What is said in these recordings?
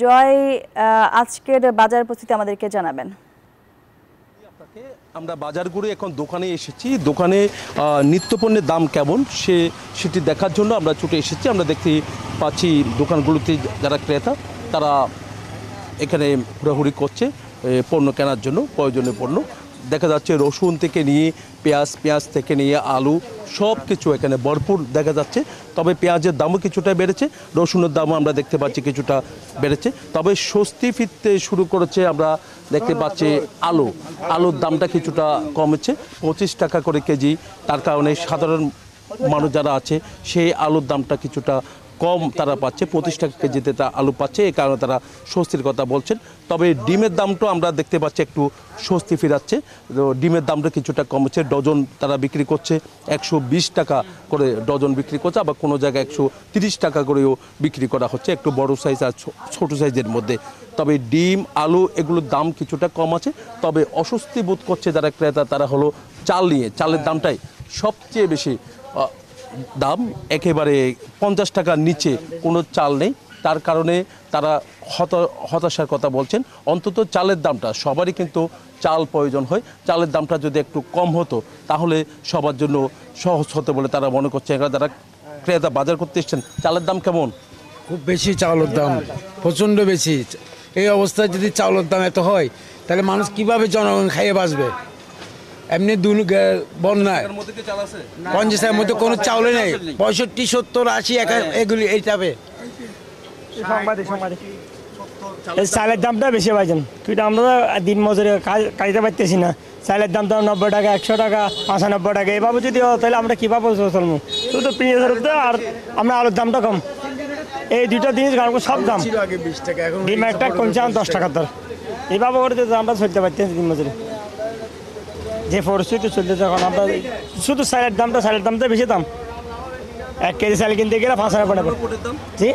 জয়, আজকের বাজার পরিস্থিতি আমাদেরকে জানাবেন। আমরা বাজার ঘুরে এখন দোকানে এসেছি। দোকানে নিত্যপণ্যের দাম কেমন সেটি দেখার জন্য আমরা ছুটে এসেছি। আমরা দেখতে পাচ্ছি দোকানগুলোতে যারা ক্রেতা তারা এখানে ঘোরাঘুরি করছে পণ্য কেনার জন্য, প্রয়োজনীয় পণ্য। দেখা যাচ্ছে রসুন থেকে নিয়ে পেঁয়াজ থেকে নিয়ে আলু সব কিছু এখানে ভরপুর দেখা যাচ্ছে। তবে পেঁয়াজের দামও কিছুটা বেড়েছে, রসুনের দামও আমরা দেখতে পাচ্ছি কিছুটা বেড়েছে। তবে স্বস্তি ফিরতে শুরু করেছে। আমরা দেখতে পাচ্ছি আলুর দামটা কিছুটা কমেছে, 25 টাকা করে কেজি। তার কারণে সাধারণ মানুষ যারা আছে সেই আলুর দামটা কিছুটা কম তারা পাচ্ছে, 25 টাকা কেজিতে তা আলু পাচ্ছে। এই কারণে তারা স্বস্তির কথা বলছেন। তবে ডিমের দামটাও আমরা দেখতে পাচ্ছি একটু স্বস্তি ফিরাচ্ছে। ডিমের দামটা কিছুটা কমেছে। ডজন তারা বিক্রি করছে 120 টাকা করে ডজন বিক্রি করছে, আবার কোনো জায়গায় 130 টাকা করেও বিক্রি করা হচ্ছে, একটু বড় সাইজ আর ছোট সাইজের মধ্যে। তবে ডিম আলু এগুলোর দাম কিছুটা কম আছে। তবে অস্বস্তি বোধ করছে যারা ক্রেতা, তারা হলো চাল নিয়ে। চালের দামটাই সবচেয়ে বেশি দাম, একেবারে 50 টাকার নিচে কোনো চাল নেই। তার কারণে তারা হতাশার কথা বলছেন। অন্তত চালের দামটা, সবারই কিন্তু চাল প্রয়োজন হয়, চালের দামটা যদি একটু কম হতো তাহলে সবার জন্য সহজ হতো বলে তারা মনে করছে। যারা ক্রেতা বাজার করতে এসছেন, চালের দাম কেমন? খুব বেশি চাউলের দাম, প্রচণ্ড বেশি। এই অবস্থায় যদি চাউলের দাম এত হয় তাহলে মানুষ কিভাবে জনগণ খাইয়ে বাঁচবে? এমনি বন্যায় 50-এর মধ্যে কোনো চাউলে নেই, 65, 70, 80 এগুলি এই টাবে। চালের দামটা বেশি পাইছেন, কিন্তু আমরা দিন মজুরি কাজতে পারতেছি না। চালের দামটা 90 টাকা, 100 টাকা, 95 টাকা এভাবে যদি তাহলে আমরা কীভাবে চলবো? শুধু পেঁয়াজের আর আমরা আলুর দামটা কম, এই দুটো জিনিস সব দাম। ডিম একটা কমছে 10 টাকার দর। এইভাবে করে যদি আমরা চলতে পারতেছি দিন মজুরি, যে পরিস্থিতি চলতেছে এখন, আমরা শুধু চালের দামটা বেশি দাম। 1 কেজি চাল কিনতে গেলে 5,000 টাকা। জি,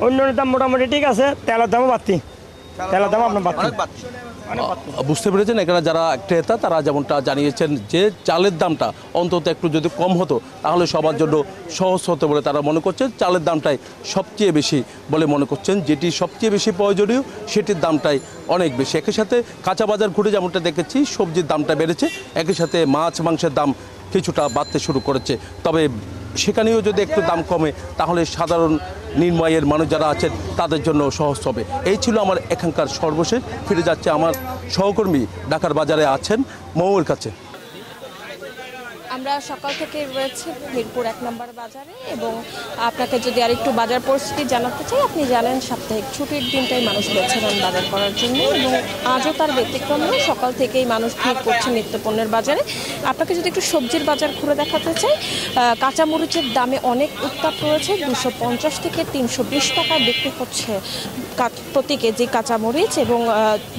অন্যান্য দাম মোটামুটি ঠিক আছে। তেলের দামও বাড়তি, তেলের দাম আপনার বাড়তি। বুঝতে পেরেছেন এখানে যারা ক্রেতা তারা যেমনটা জানিয়েছেন যে চালের দামটা অন্তত একটু যদি কম হতো তাহলে সবার জন্য সহজ হতো বলে তারা মনে করছেন। চালের দামটাই সবচেয়ে বেশি বলে মনে করছেন, যেটি সবচেয়ে বেশি প্রয়োজনীয় সেটির দামটাই অনেক বেশি। একই সাথে কাঁচা বাজার ঘুরে যেমনটা দেখেছি সবজির দামটা বেড়েছে, একই সাথে মাছ মাংসের দাম কিছুটা বাড়তে শুরু করেছে। তবে সেখানেও যদি একটু দাম কমে তাহলে সাধারণ নির্ময়ের মানুষ যারা আছেন তাদের জন্য সহজ হবে। এই ছিল আমার এখানকার সর্বশেষ। ফিরে যাচ্ছে আমার সহকর্মী ঢাকার বাজারে আছেন মৌয়ের কাছে। আমরা সকাল থেকে রয়েছে মিরপুর 1 নম্বর বাজারে, এবং আপনাকে যদি আরেকটু বাজার পরিস্থিতি জানাতে চাই, আপনি জানেন সাপ্তাহিক ছুটির দিনটাই মানুষ বেছে নেন বাজার করার জন্য, এবং আজও তার ব্যতিক্রম নয়। সকাল থেকেই মানুষ ভিড় করছে নিত্যপণ্যের বাজারে। আপনাকে যদি একটু সবজির বাজার ঘুরে দেখাতে চাই, কাঁচামরিচের দামে অনেক উত্তাপ রয়েছে। 250 থেকে 320 টাকায় বিক্রি হচ্ছে প্রতি কেজি কাঁচামরিচ, এবং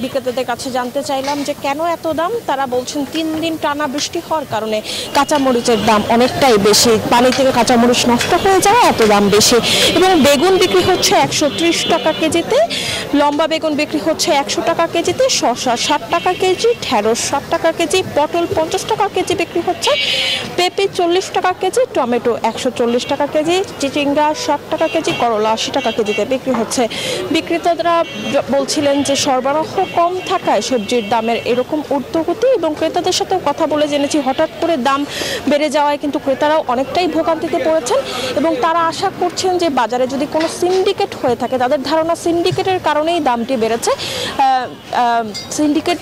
বিক্রেতাদের কাছে জানতে চাইলাম যে কেন এত দাম। তারা বলছেন 3 দিন টানা বৃষ্টি হওয়ার কারণে কাঁচামরিচের দাম অনেকটাই বেশি, পানি থেকে কাঁচামরিচ নষ্ট হয়ে যায়, এত দাম বেশি। এবং বেগুন বিক্রি হচ্ছে 130 টাকা কেজিতে, লম্বা বেগুন বিক্রি হচ্ছে 100 টাকা কেজিতে, শসা 60 টাকা কেজি, ঢেঁড়স 60 টাকা কেজি, পটল 50 টাকা কেজি বিক্রি হচ্ছে, পেঁপে 40 টাকা কেজি, টমেটো 140 টাকা কেজি, চিচিঙ্গা 60 টাকা কেজি, করলা 80 টাকা কেজিতে বিক্রি হচ্ছে। বিক্রেতারা বলছিলেন যে সরবরাহ কম থাকায় সবজির দামের এরকম ঊর্ধ্বগতি, এবং ক্রেতাদের সাথেও কথা বলে জেনেছি হঠাৎ করে দাম বেড়ে যাওয়ায় কিন্তু ক্রেতারাও অনেকটাই ভোগান্তিতে পড়েছেন, এবং তারা আশা করছেন যে বাজারে যদি কোনো সিন্ডিকেট হয়ে থাকে, তাদের ধারণা সিন্ডিকেটের কারণেই দামটি বেড়েছে, সিন্ডিকেট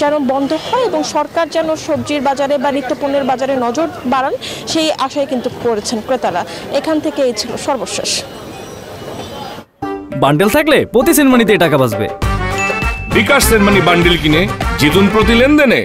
যেন বন্ধ হয় এবং সরকার যেন সবজির বাজারে বা নিত্যপণ্যের বাজারে নজর বাড়ান, সেই আশায় কিন্তু করেছেন ক্রেতারা। এখান থেকে এই ছিল সর্বশেষ। বান্ডেল থাকলে প্রতি সেনমানিতে টাকা বাঁচবে। বিকাশ সেনমানি বান্ডেল কিনে জিতুন প্রতি লেনদেনে।